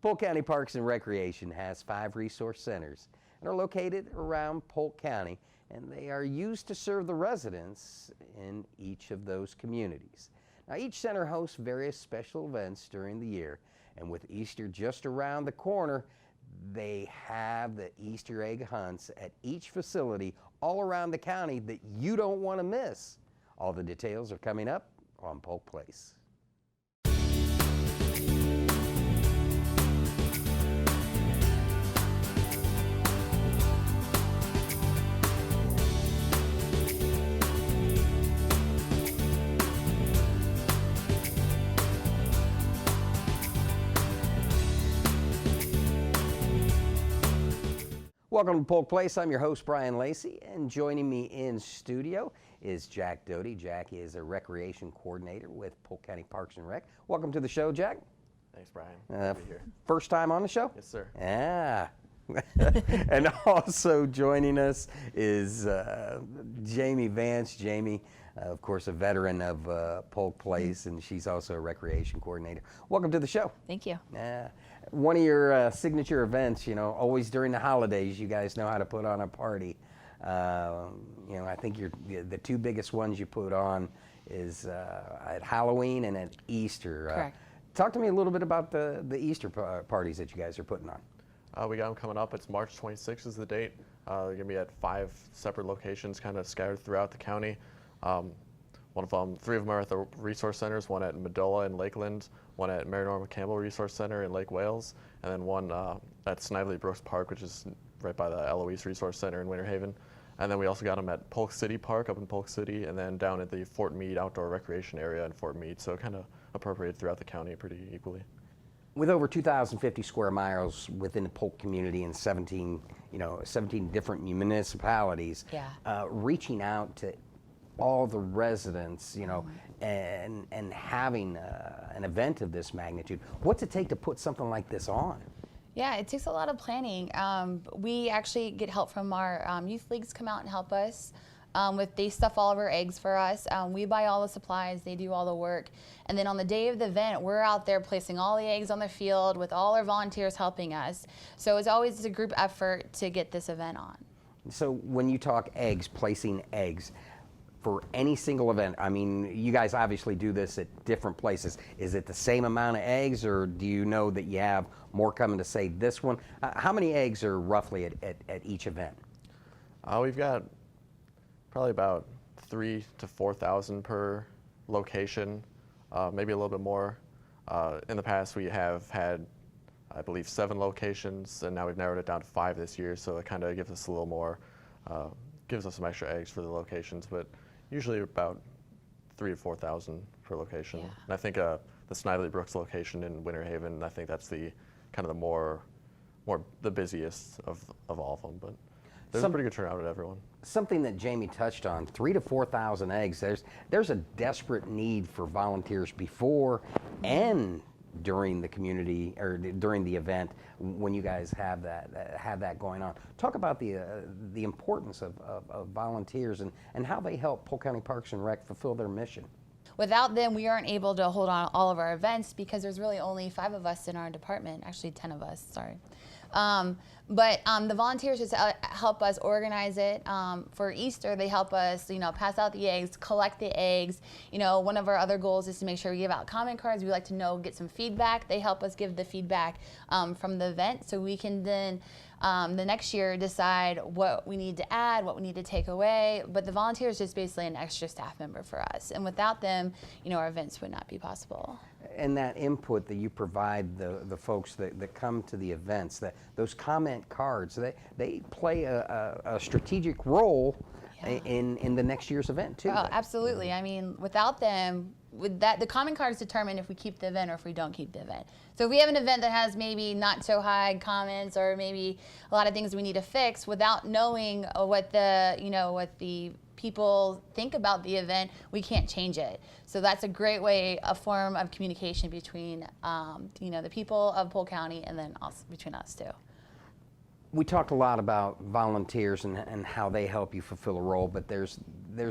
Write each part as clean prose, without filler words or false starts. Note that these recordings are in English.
Polk County Parks and Recreation has 5 resource centers and are located around Polk County, and they are used to serve the residents in each of those communities. Now, each center hosts various special events during the year, and with Easter just around the corner, they have the Easter egg hunts at each facility all around the county that you don't want to miss. All the details are coming up on Polk Place. Welcome to Polk Place. I'm your host, Brian Lacey, and joining me in studio is Jack Doty. Jack is a recreation coordinator with Polk County Parks and Rec. Welcome to the show, Jack. Thanks, Brian. Good to be here. First time on the show? Yes, sir. Yeah. And also joining us is Jamie Vance. Jamie, of course, a veteran of Polk Place, and she's also a recreation coordinator. Welcome to the show. Thank you. One of your signature events, you know, always during the holidays, you guys know how to put on a party. You know, I think the 2 biggest ones you put on is at Halloween and at Easter. Correct. Talk to me a little bit about the Easter parties that you guys are putting on. We got them coming up. It's March 26th is the date. They're going to be at 5 separate locations kind of scattered throughout the county. One of them, 3 of them are at the resource centers, one at Medulla in Lakeland, one at Norma Campbell Resource Center in Lake Wales, and then one at Snively Park, which is right by the Eloise Resource Center in Winter Haven. And then we also got them at Polk City Park up in Polk City, and then down at the Fort Meade outdoor recreation area in Fort Meade. So kind of appropriated throughout the county pretty equally. With over 2,050 square miles within the Polk community and 17 different municipalities, reaching out to all the residents, you know, and having an event of this magnitude, what's it take to put something like this on? Yeah, it takes a lot of planning. We actually get help from our youth leagues come out and help us. They stuff all of our eggs for us. We buy all the supplies, they do all the work. And then on the day of the event, we're out there placing all the eggs on the field with all our volunteers helping us. So it's always a group effort to get this event on. So when you talk eggs, placing eggs, for any single event, I mean, you guys obviously do this at different places. Is it the same amount of eggs, or do you know that you have more coming to say this one? How many eggs are roughly at each event? We've got probably about 3,000 to 4,000 per location, maybe a little bit more. In the past, we have had, I believe, 7 locations, and now we've narrowed it down to 5 this year, so it kind of gives us a little more, gives us some extra eggs for the locations, but usually about 3,000 to 4,000 per location. Yeah. And I think the Snively Brooks location in Winter Haven, I think that's the kind of the busiest of all of them, but there's a pretty good turnout at everyone. Something that Jamie touched on, 3,000 to 4,000 eggs. There's a desperate need for volunteers before and during the community or during the event when you guys have that going on. Talk about the importance of volunteers and how they help Polk County Parks and Rec fulfill their mission. Without them, we aren't able to hold on all of our events because there's really only 5 of us in our department, actually 10 of us, sorry. But the volunteers just help us organize it. For Easter, they help us, you know, pass out the eggs, collect the eggs. You know, one of our other goals is to make sure we give out comment cards. We like to get some feedback. They help us give the feedback from the event, so we can then the next year decide what we need to add, what we need to take away. But the volunteer is just basically an extra staff member for us, and without them, you know, our events would not be possible. And that input that you provide the folks that come to the events, those comment cards, they play a strategic role in the next year's event too. Oh, absolutely. I mean, without them, the comment cards determine if we keep the event or if we don't keep the event. So if we have an event that has maybe not so high comments or maybe a lot of things we need to fix, without knowing what the people think about the event, we can't change it. So that's a great way, a form of communication between the people of Polk County and then also between us too. We talked a lot about volunteers and how they help you fulfill a role, but there's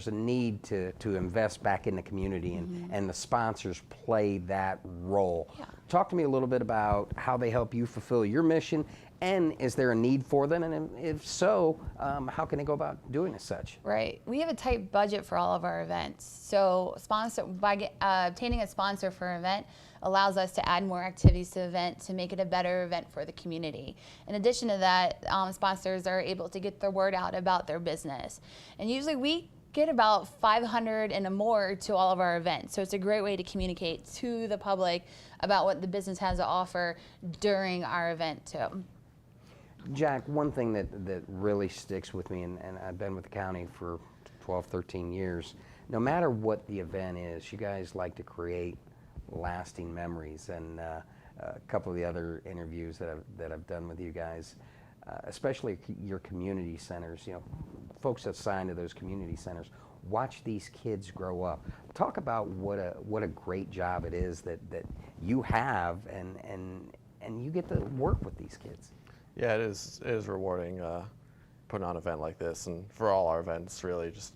a need to invest back in the community, and the sponsors play that role. Yeah. Talk to me a little bit about how they help you fulfill your mission, and is there a need for them? And if so, how can they go about doing as such? Right. We have a tight budget for all of our events. So obtaining a sponsor for an event allows us to add more activities to the event to make it a better event for the community. In addition to that, sponsors are able to get the word out about their business. And usually we get about 500 and more to all of our events. So it's a great way to communicate to the public about what the business has to offer during our event too. Jack, one thing that really sticks with me, and I've been with the county for 12, 13 years, no matter what the event is, you guys like to create lasting memories. And a couple of the other interviews that I've done with you guys, especially your community centers, you know, folks assigned to those community centers, watch these kids grow up. Talk about what a great job it is that you have, and you get to work with these kids. Yeah, it is rewarding putting on an event like this, and for all our events, really just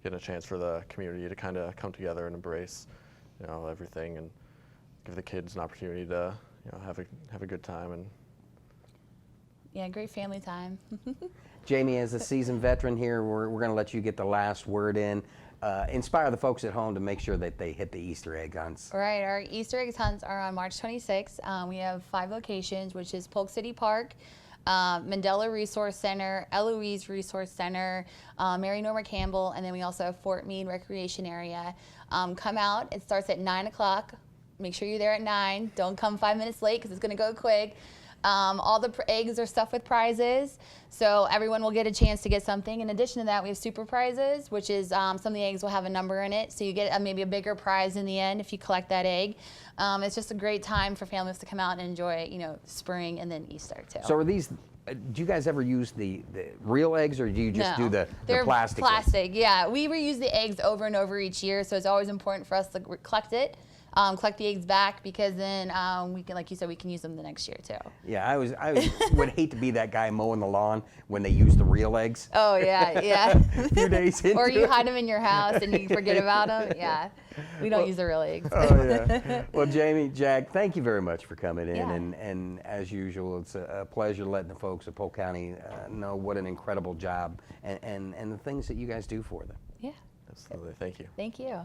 getting a chance for the community to kind of come together and embrace, you know, everything, and give the kids an opportunity to, you know, have a good time. And yeah, great family time. Jamie, as a seasoned veteran here, we're going to let you get the last word in. Inspire the folks at home to make sure that they hit the Easter egg hunts. Right, our Easter egg hunts are on March 26th. We have 5 locations, which is Polk City Park, Medulla Resource Center, Eloise Resource Center, Mary Norma Campbell, and then we also have Fort Meade Recreation Area. Come out. It starts at 9 o'clock. Make sure you're there at 9. Don't come 5 minutes late because it's going to go quick. All the eggs are stuffed with prizes, so everyone will get a chance to get something. In addition to that, we have super prizes, which is some of the eggs will have a number in it, so you get maybe a bigger prize in the end if you collect that egg. It's just a great time for families to come out and enjoy, you know, spring and then Easter too. So are these? Do you guys ever use the real eggs, or do you just do the plastic? Plastic, yeah. We reuse the eggs over and over each year, so it's always important for us to collect it. Collect the eggs back, because then we can, like you said, we can use them the next year too. Yeah, I would hate to be that guy mowing the lawn when they use the real eggs. Oh yeah, yeah. A few days into Or you it. hide them in your house and you forget about them. Yeah, we don't use the real eggs. Oh yeah. Well, Jamie, Jack, thank you very much for coming in, Yeah. and as usual, it's a pleasure letting the folks of Polk County know what an incredible job and the things that you guys do for them. Yeah. absolutely, thank you. Thank you.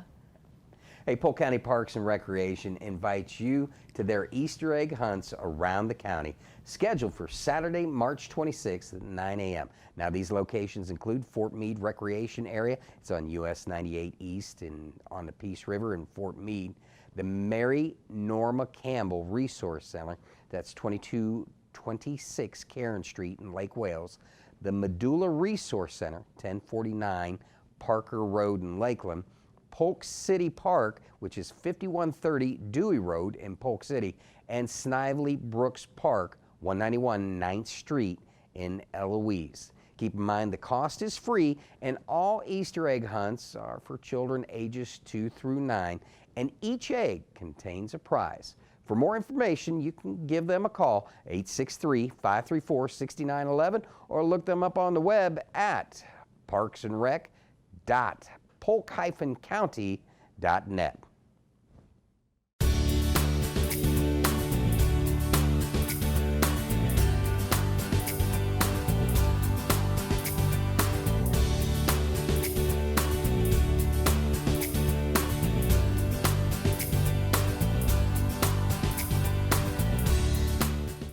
Hey, Polk County Parks and Recreation invites you to their Easter egg hunts around the county, scheduled for Saturday, March 26th at 9 a.m. Now, these locations include Fort Meade Recreation Area. It's on US 98 East and on the Peace River in Fort Meade. The Mary Norma Campbell Resource Center, that's 2226 Karen Street in Lake Wales. The Medulla Resource Center, 1049 Parker Road in Lakeland. Polk City Park, which is 5130 Duey Road in Polk City, and Snively Brooks Park, 191 9th Street in Eloise. Keep in mind the cost is free, and all Easter egg hunts are for children ages 2 through 9, and each egg contains a prize. For more information, you can give them a call, 863-534-6911, or look them up on the web at parksandrec.polk-county.net.